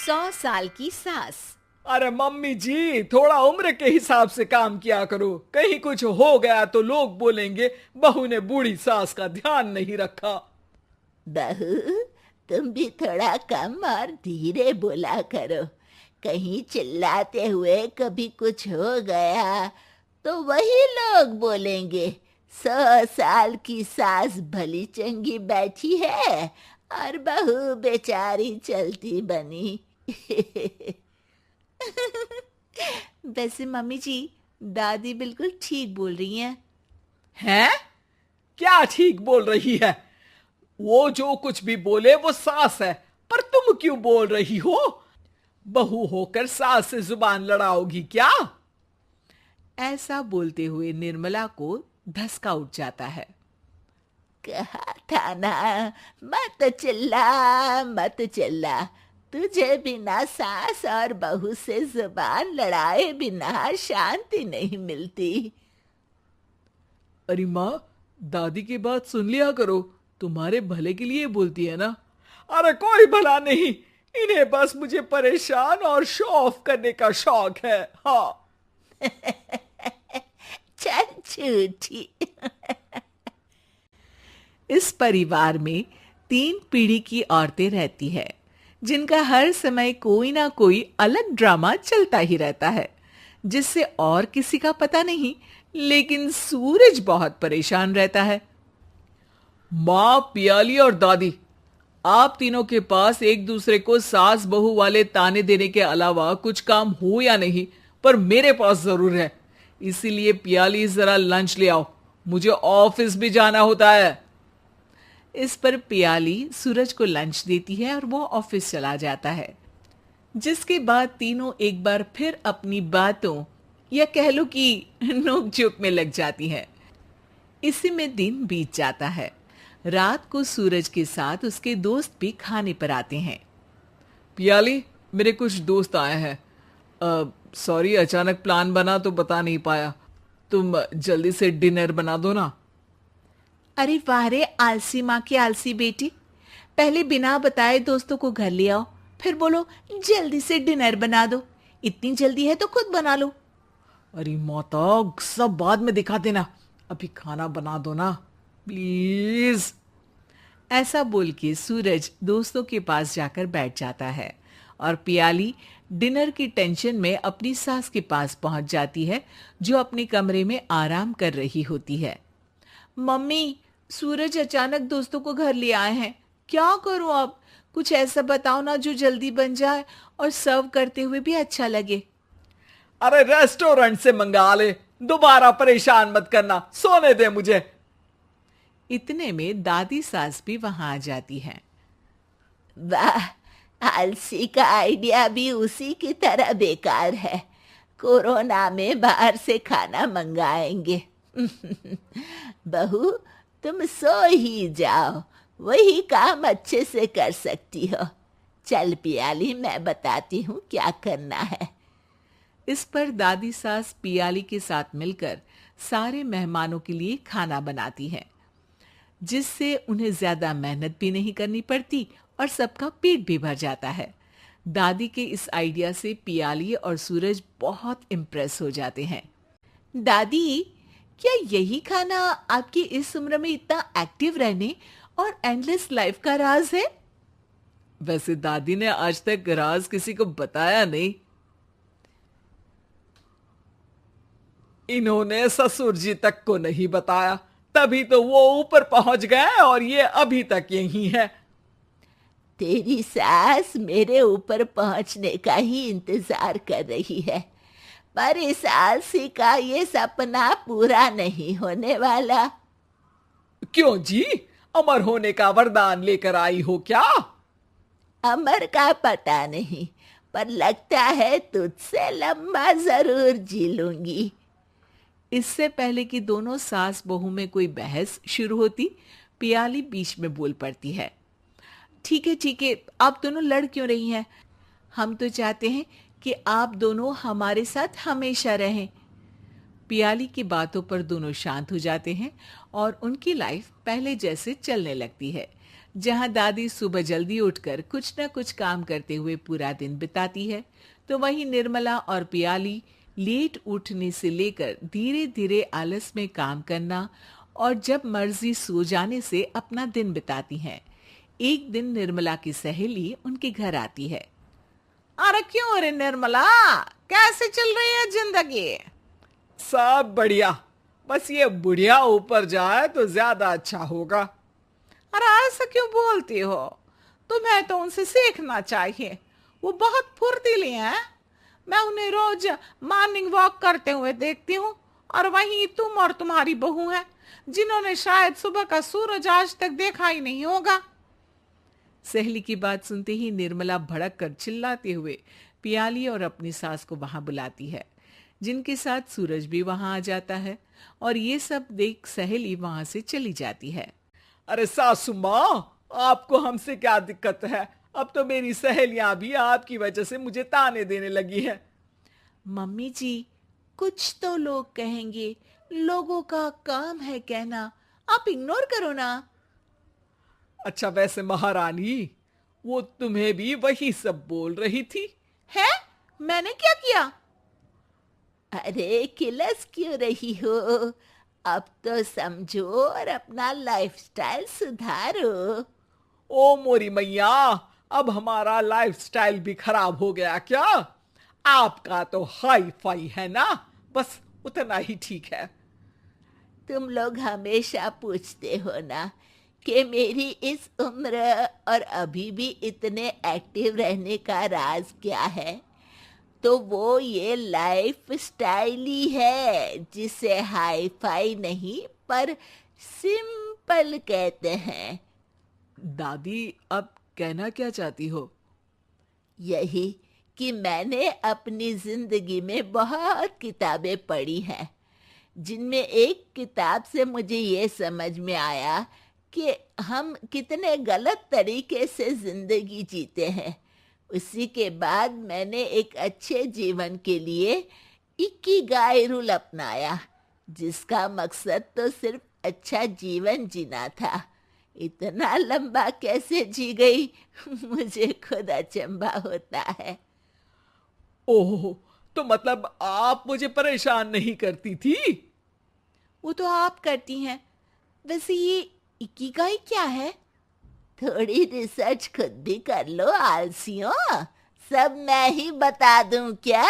100 साल की सास। अरे मम्मी जी, थोड़ा उम्र के हिसाब से काम किया करो। कहीं कुछ हो गया तो लोग बोलेंगे बहू ने बूढ़ी सास का ध्यान नहीं रखा। बहू, तुम भी थोड़ा कम और धीरे बोला करो। कहीं चिल्लाते हुए कभी कुछ हो गया तो वही लोग बोलेंगे 100 साल की सास भली चंगी बैठी है और बहू बेचारी चलती बनी। वैसे मम्मी जी, दादी बिल्कुल ठीक बोल रही हैं। हैं? क्या ठीक बोल रही है? वो जो कुछ भी बोले वो सास है, पर तुम क्यों बोल रही हो? बहू होकर सास से जुबान लड़ाओगी क्या? ऐसा बोलते हुए निर्मला को धसका उठ जाता है। कहा था ना, मत चिल्ला मत चिल्ला। तुझे बिना सास और बहू से जुबान लड़ाए बिना शांति नहीं मिलती। अरे माँ, दादी की बात सुन लिया करो, तुम्हारे भले के लिए बोलती है ना। अरे कोई भला नहीं, इन्हें बस मुझे परेशान और शो ऑफ करने का शौक है। हाँ। चल झूठी। इस परिवार में 3 पीढ़ी की औरतें रहती है, जिनका हर समय कोई ना कोई अलग ड्रामा चलता ही रहता है, जिससे और किसी का पता नहीं, लेकिन सूरज बहुत परेशान रहता है। माँ, पियाली और दादी, आप तीनों के पास एक दूसरे को सास बहू वाले ताने देने के अलावा कुछ काम हो या नहीं, पर मेरे पास जरूर है। इसीलिए पियाली, जरा लंच ले आओ, मुझे ऑफिस भी जाना होता है। इस पर पियाली सूरज को लंच देती है और वो ऑफिस चला जाता है, जिसके बाद तीनों एक बार फिर अपनी बातों या कह लो कि नोक-झोंक में लग जाती हैं। इसी में दिन बीत जाता है। रात को सूरज के साथ उसके दोस्त भी खाने पर आते हैं। पियाली, मेरे कुछ दोस्त आए हैं। सॉरी, अचानक प्लान बना तो बता नहीं पाया। तुम जल्दी से डिनर बना दो ना। अरे वाह रे आलसी माँ की आलसी बेटी, पहले बिना बताए दोस्तों को घर ले आओ, फिर बोलो जल्दी से डिनर बना दो। इतनी जल्दी है तो खुद बना लो। अरे माता, सब बाद में दिखा देना, अभी खाना बना दो ना प्लीज। ऐसा बोल के सूरज दोस्तों के पास जाकर बैठ जाता है और पियाली डिनर की टेंशन में अपनी सास के पास पहुंच जाती है, जो अपने कमरे में आराम कर रही होती है। मम्मी, सूरज अचानक दोस्तों को घर ले आए हैं, क्या करूं अब? कुछ ऐसा बताओ ना जो जल्दी बन जाए और सर्व करते हुए भी अच्छा लगे। अरे रेस्टोरेंट से मंगा ले, दोबारा परेशान मत करना, सोने दे मुझे। इतने में दादी सास भी वहां आ जाती है। वाह, आलसी का आइडिया भी उसी की तरह बेकार है। कोरोना में बाहर से खाना मंगाएंगे। बहू, तुम सो ही जाओ, वही काम अच्छे से कर सकती हो। चल पियाली, मैं बताती हूँ क्या करना है। इस पर दादी सास पियाली के साथ मिलकर सारे मेहमानों के लिए खाना बनाती है, जिससे उन्हें ज्यादा मेहनत भी नहीं करनी पड़ती और सबका पेट भी भर जाता है। दादी के इस आइडिया से पियाली और सूरज बहुत इम्प्रेस हो जाते हैं। दादी, क्या यही खाना आपकी इस उम्र में इतना एक्टिव रहने और एंडलेस लाइफ का राज है? वैसे दादी ने आज तक राज किसी को बताया नहीं। इन्होंने ससुर जी तक को नहीं बताया, तभी तो वो ऊपर पहुंच गए और ये अभी तक यही है। तेरी सास मेरे ऊपर पहुंचने का ही इंतजार कर रही है, पर इस आलसी का ये सपना पूरा नहीं होने वाला। क्यों जी, अमर होने का वरदान लेकर आई हो क्या? अमर का पता नहीं, पर लगता है तुझसे लंबा जरूर जी लूंगी। इससे पहले कि दोनों सास बहू में कोई बहस शुरू होती, पियाली बीच में बोल पड़ती है। ठीक है, आप दोनों लड़ क्यों रही हैं? हम तो चाहते हैं कि आप दोनों हमारे साथ हमेशा रहें। पियाली की बातों पर दोनों शांत हो जाते हैं और उनकी लाइफ पहले जैसे चलने लगती है, जहां दादी सुबह जल्दी उठकर कुछ न कुछ काम करते हुए पूरा दिन बिताती है, तो वहीं निर्मला और पियाली लेट उठने से लेकर धीरे धीरे आलस में काम करना और जब मर्जी सो जाने से अपना दिन बिताती हैं। एक दिन निर्मला की सहेली उनके घर आती है। अरे क्यों रे निर्मला, कैसे चल रही है जिंदगी? सब बढ़िया, बस ये बुढ़िया ऊपर जाए तो ज्यादा अच्छा होगा। अरे ऐसा क्यों बोलती हो? तुम्हें तो उनसे सीखना चाहिए, वो बहुत फुर्तीली हैं। मैं उन्हें रोज मॉर्निंग वॉक करते हुए देखती हूँ, और वहीं तुम और तुम्हारी बहू हैं जिन्होंने शायद सुबह का सूरज आज तक देखा ही नहीं होगा। सहेली की बात सुनते ही निर्मला भड़क कर चिल्लाते हुए पियाली और अपनी सास को वहां बुलाती है, जिनके साथ सूरज भी वहां आ जाता है, और ये सब देख सहेली वहां से चली जाती है। अरे सासू माँ, आपको हमसे क्या दिक्कत है? अब तो मेरी सहेलियां भी आपकी वजह से मुझे ताने देने लगी हैं। मम्मी जी, कुछ तो लोग कहेंगे, लोगों का काम है कहना, आप इग्नोर करो ना। अच्छा वैसे महारानी, वो तुम्हें भी वही सब बोल रही थी? है? मैंने क्या किया? अरे किलस क्यों रही हो? अब तो समझो और अपना लाइफस्टाइल सुधारो। ओ मोरी मैया, अब हमारा लाइफस्टाइल भी खराब हो गया क्या? आपका तो हाई फाई है ना, बस उतना ही ठीक है। तुम लोग हमेशा पूछते हो ना कि मेरी इस उम्र और अभी भी इतने एक्टिव रहने का राज क्या है, तो वो ये लाइफ स्टाइल ही है, जिसे हाई फाई नहीं पर सिंपल कहते हैं। दादी, अब कहना क्या चाहती हो? यही कि मैंने अपनी जिंदगी में बहुत किताबें पढ़ी हैं, जिनमें एक किताब से मुझे ये समझ में आया कि हम कितने गलत तरीके से जिंदगी जीते हैं। उसी के बाद मैंने एक अच्छे जीवन के लिए इकिगाई रूल अपनाया, जिसका मकसद तो सिर्फ अच्छा जीवन जीना था। इतना लंबा कैसे जी गई मुझे खुद अचंभा होता है। ओह, तो मतलब आप मुझे परेशान नहीं करती थी? वो तो आप करती हैं। वैसे ये इकिगाई क्या है? थोड़ी रिसर्च खुद भी कर लो आलसियों, सब मैं ही बता दूं क्या?